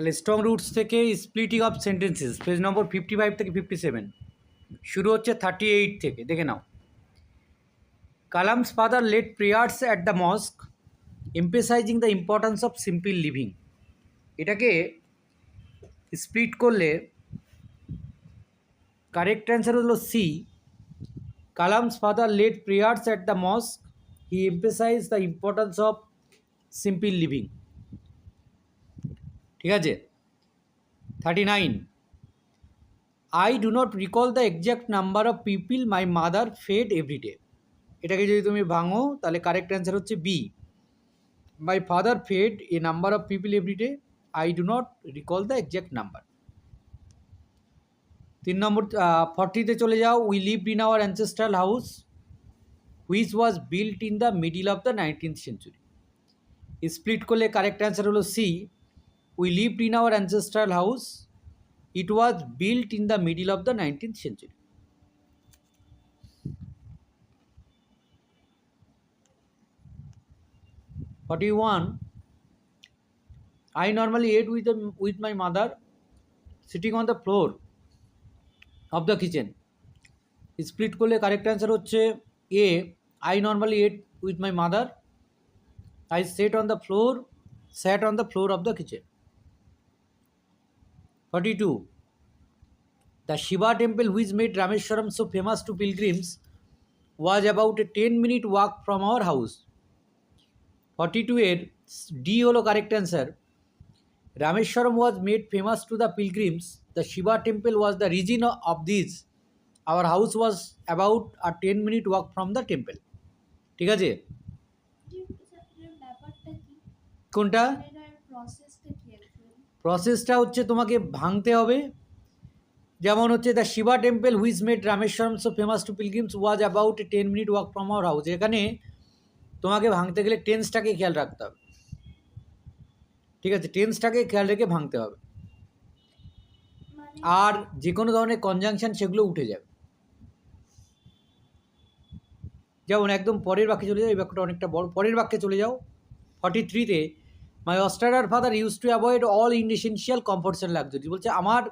তাহলে strong roots থেকে splitting of sentences page number 55 থেকে 57 শুরু হচ্ছে 38 থেকে, দেখে নাও। Kalam's father led prayers at the mosque emphasizing the importance of simple living. এটাকে স্প্লিট করলে কারেক্ট অ্যান্সার হলো C. Kalam's father led prayers at the mosque, he emphasize the importance of simple living. ঠিক আছে। 39, I do not recall the exact number of people my mother fed everyday. এটাকে যদি তুমি ভাঙো তাহলে কারেক্ট অ্যান্সার হচ্ছে B. My father fed a number of people everyday, I do not recall the exact number. 3 নম্বর 40-তে চলে যাও। We lived in our ancestral house which was built in the middle of the 19th century। Split করলে correct answer হলো C. We lived in our ancestral house, it was built in the middle of the 19th century. 41, I normally ate with my mother sitting on the floor of the kitchen. Split করলে correct answer হচ্ছে এ। I normally ate with my mother, I sat on the floor of the kitchen. 42, the Shiva temple which made Rameshwaram so famous to pilgrims was about a 10-minute walk from our house. 42 এর D হলো correct answer. Rameswaram was made famous to the pilgrims, the Shiva temple was the reason of this, our house was about a 10-minute walk from the temple. ঠিক আছে। কোনটা? প্রসেসটা হচ্ছে তোমাকে ভাঙতে হবে। যেমন হচ্ছে the Shiva temple which made Rameswaram so famous to pilgrims was about a 10-minute walk from our house. এখানে তোমাকে ভাঙতে গেলে টেন্সটাকে খেয়াল রাখতে হবে। ঠিক আছে, টেন্সটাকে খেয়াল রেখে ভাঙতে হবে। আর যে কোনো ধরনের কনজাংশন সেগুলো উঠে যাবে। যেমন একদম পরের বাক্যে চলে যাও, এই বাক্যটা অনেকটা বড়। পরের বাক্যে চলে যাও 43-তে। My austere father use to avoid all inessential comforts and luxury. বলছে আমার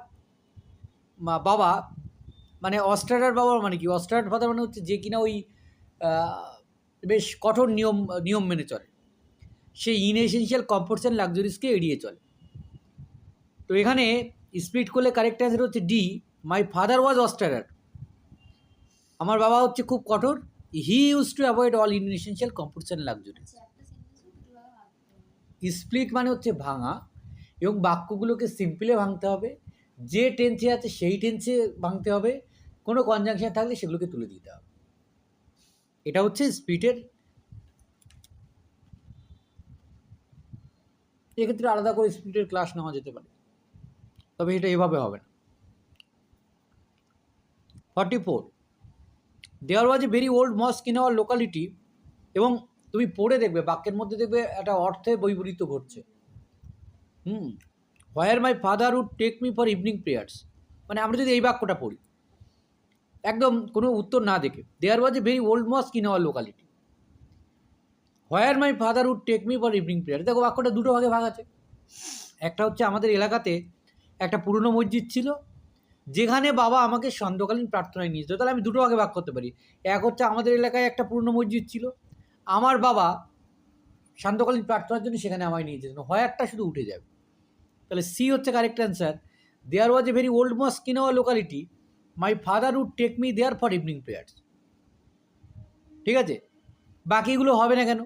বাবা, মানে অস্ট্রেলিয়ার বাবা মানে কি? অস্ট্রেলিয়ার ফাদার মানে হচ্ছে যে কিনা ওই বেশ কঠোর নিয়ম মেনে চলে, সেই ইনএসেনশিয়াল কমফোর্টস অ্যান্ড লাক্সারিজকে এড়িয়ে চলে। তো এখানে স্প্লিট করলে কারেক্ট অ্যান্সার হচ্ছে D. My father was austere, আমার বাবা হচ্ছে খুব কঠোর। He use to avoid all inessential comforts and luxuries. Split মানে হচ্ছে ভাঙা, এবং বাক্যগুলোকে সিম্পলে ভাঙতে হবে। যে টেন্সে আছে সেই টেন্সে ভাঙতে হবে। কোনো কনজাংশন থাকলে সেগুলোকে তুলে দিতে হবে। এটা হচ্ছে স্প্লিটের। এক্ষেত্রে আলাদা করে স্প্লিটের ক্লাস নেওয়া যেতে পারে, তবে এটা এভাবে হবে না। 44, there was a very old mosque in our locality. এবং তুমি পড়ে দেখবে বাক্যের মধ্যে দেখবে একটা অর্থে বৈপরীত্য ঘটছে। Where my father would take me for evening prayers. মানে আমরা যদি এই বাক্যটা পড়ি একদম কোনো উত্তর না দেখে, there was a very old mosque in our locality, where my father would take me for evening prayer. দেখো বাক্যটা দুটো ভাগে ভাগ আছে। একটা হচ্ছে আমাদের এলাকাতে একটা পুরনো মসজিদ ছিল যেখানে বাবা আমাকে সান্ধ্যকালীন প্রার্থনায় নিয়ে যেত। তাহলে আমি দুটো ভাগে ভাগ করতে পারি। এক হচ্ছে আমাদের এলাকায় একটা পুরনো মসজিদ ছিল, আমার বাবা সান্ধ্যকালীন প্রার্থনার জন্য সেখানে আমায় নিয়ে যেতেন। হোয়ারটা শুধু উঠে যাবে। তাহলে সি হচ্ছে correct answer. There was a very old mosque in our locality, my father would take me there for evening prayers. ঠিক আছে, বাকিগুলো হবে না কেন?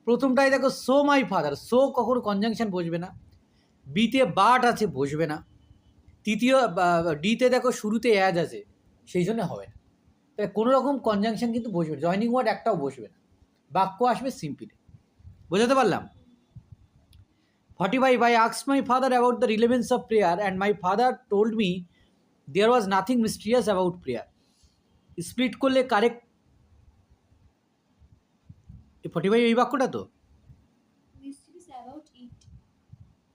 প্রথমটাই দেখো সো মাই ফাদার, সো কখনো কনজাংশন বসবে না। বিতে বাট আছে, বসবে না। তৃতীয় ডিতে দেখো শুরুতে অ্যাজ আছে, সেই জন্য হবে না। তাই কোনো রকম কনজাংশন কিন্তু বসবে না, জয়নিং ওয়ার্ড একটাও বসবে না, বাক্য আসবে সিম্পলি। বোঝাতে পারলাম? 45, I asked my father about the relevance of prayer and my father told me there was nothing mysterious about prayer. Split করলে কারেক্ট 45 এই বাক্যটা তো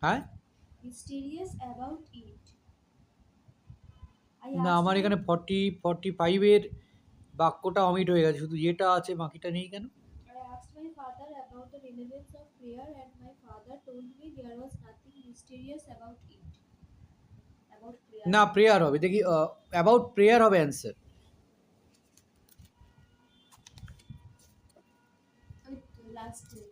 হ্যাঁ না, আমার এখানে 45-এর বাক্যটা অমিট হয়ে গেছে, শুধু যেটা আছে বাকিটা নেই কেন? father about the relevance of prayer, and my father told me there was nothing mysterious about it. About prayer. না, প্রেয়ার হবে, দেখি অ্যাবাউট প্রেয়ার হবে অ্যান্সার। Last day.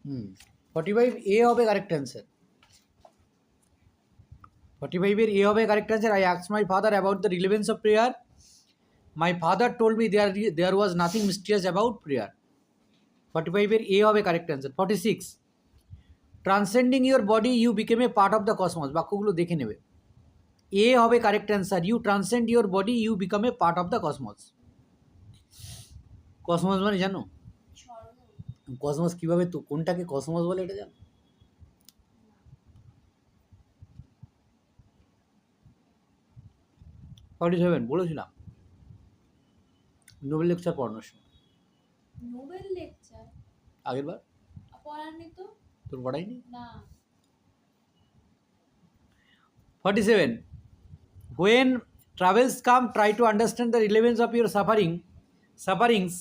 হুম, 45 এ হবে কারেক্ট অ্যান্সার। 45 এর এ হবে correct answer. I asked my father about the relevance of prayer, my father told me there was nothing mysterious about prayer. 45 এর A হবে correct answer. 46, transcending your body you became a part of the cosmos, বাক্যগুলো দেখে নেবে। A হবে correct answer, you transcend your body you become a part of the cosmos. Cosmos মানে জানো? Cosmos কীভাবে, তো কোনটাকে কসমস বলে এটা জানো? ফর্টি সেভেন বলেছিলাম নোবেল লেকচার পড়ানোর সময়। নোবেল লেকচার আগের বার পড়াননি তো? তোর পড়াইনি? না। 47, when travels come try to understand the relevance of your sufferings,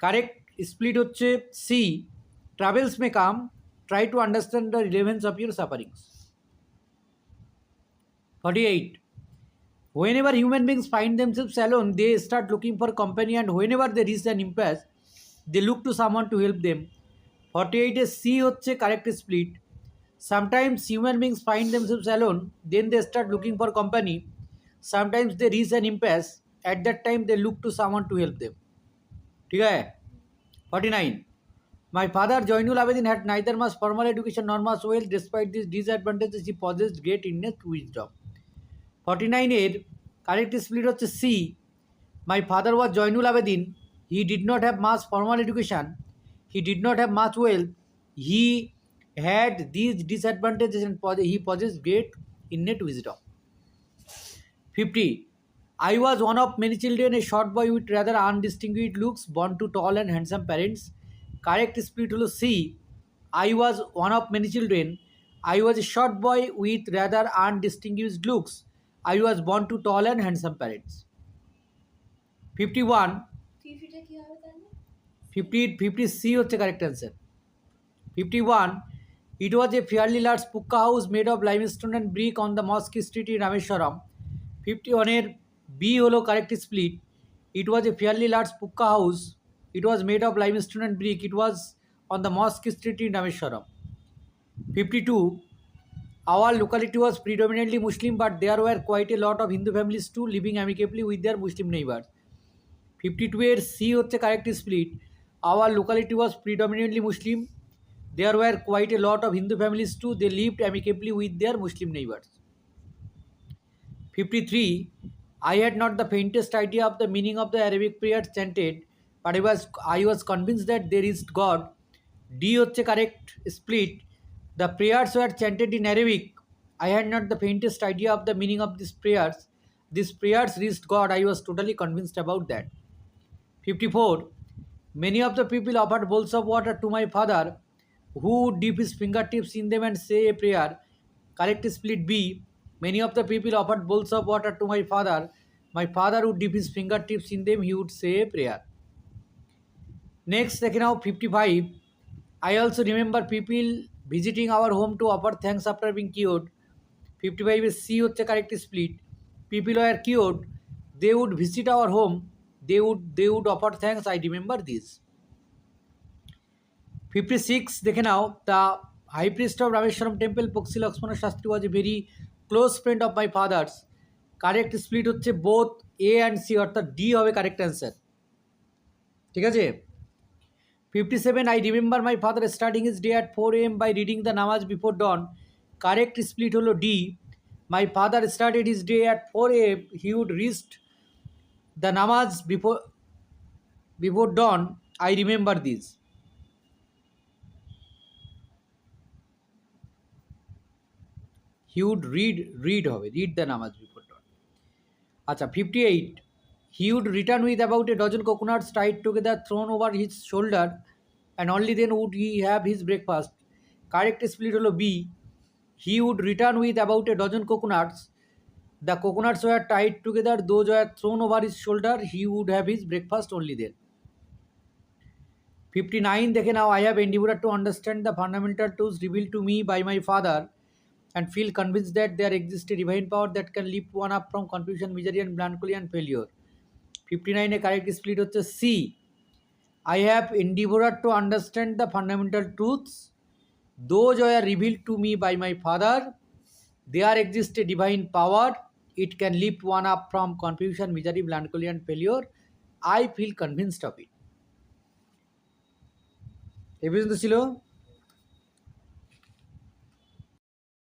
correct split হচ্ছে C, travels may come try to understand the relevance of your sufferings. 48, whenever human beings find themselves alone they start looking for company, and whenever they reach an impasse they look to someone to help them. 48 এ C হচ্ছে correct split. Sometimes human beings find themselves alone, then they start looking for company. Sometimes they reach an impasse, at that time they look to someone to help them. ठीक है? 49, my father Joinul Abedin had neither much formal education nor much wealth. Despite these disadvantages he possessed great innate wisdom. 49 এর correct split হচ্ছে C, my father was Joinul Abedin, he did not have much formal education, he did not have much wealth, he had these disadvantages and he possessed great innate wisdom. 50, I was one of many children, a short boy with rather undistinguished looks, born to tall and handsome parents. Correct split হলো C, I was one of many children, I was a short boy with rather undistinguished looks, I was born to tall and handsome parents. 51, 50টা কি হবে তাহলে? 50 C হচ্ছে correct answer. 51, it was a fairly large pucca house made of limestone and brick on the mosque street in Rameshwaram. 51 এর B হলো correct split, it was a fairly large pucca house, it was made of limestone and brick, it was on the mosque street in Rameshwaram. 52, our locality was predominantly Muslim, but there were quite a lot of Hindu families too, living amicably with their Muslim neighbors. 52 এর C হচ্ছে correct split, our locality was predominantly Muslim, there were quite a lot of Hindu families too, they lived amicably with their Muslim neighbors. 53, I had not the faintest idea of the meaning of the Arabic prayers chanted, but I was convinced that there is God. D হচ্ছে correct split, the prayers were chanted in Arabic, I had not the faintest idea of the meaning of these prayers reached God, I was totally convinced about that. 54, many of the people offered bowls of water to my father, who would dip his fingertips in them and say a prayer. Correct split B, many of the people offered bowls of water to my father would dip his fingertips in them, he would say a prayer. Next, দেখে নাও 55, I also remember people visiting our home to offer thanks after being cured. 55 এর C হচ্ছে correct split, people were cured, they would visit our home, they would offer thanks, I remember this. 56 দেখে নাও, the high priest of Rameshwaram temple Poxi Lakshmana Shastri was a very close friend of my father's. Correct split হচ্ছে both A and C, অর্থাৎ D হবে correct answer. ঠিক আছে। 57, I remember my father starting his day at 4 AM by reading the namaz before dawn. Correct split হলো D, my father started his day at 4 AM, he would read the namaz before dawn, I remember this. He would read হবে, read the namaz before dawn. আচ্ছা 58, he would return with about a dozen coconuts tied together thrown over his shoulder and only then would he have his breakfast. Correct split হলো B, he would return with about a dozen coconuts, the coconuts were tied together, those were thrown over his shoulder, he would have his breakfast only then. 59 দেখে নাও, I have endeavored to understand the fundamental truths revealed to me by my father and feel convinced that there exists a divine power that can lift one up from confusion, misery and melancholy and failure. 59 A correct split হচ্ছে C, I have endeavored to understand the fundamental truths those were revealed to me by my father, there exists a divine power, it can lift one up from confusion, misery, melancholy and failure. I feel convinced of it. এই পর্যন্ত ছিল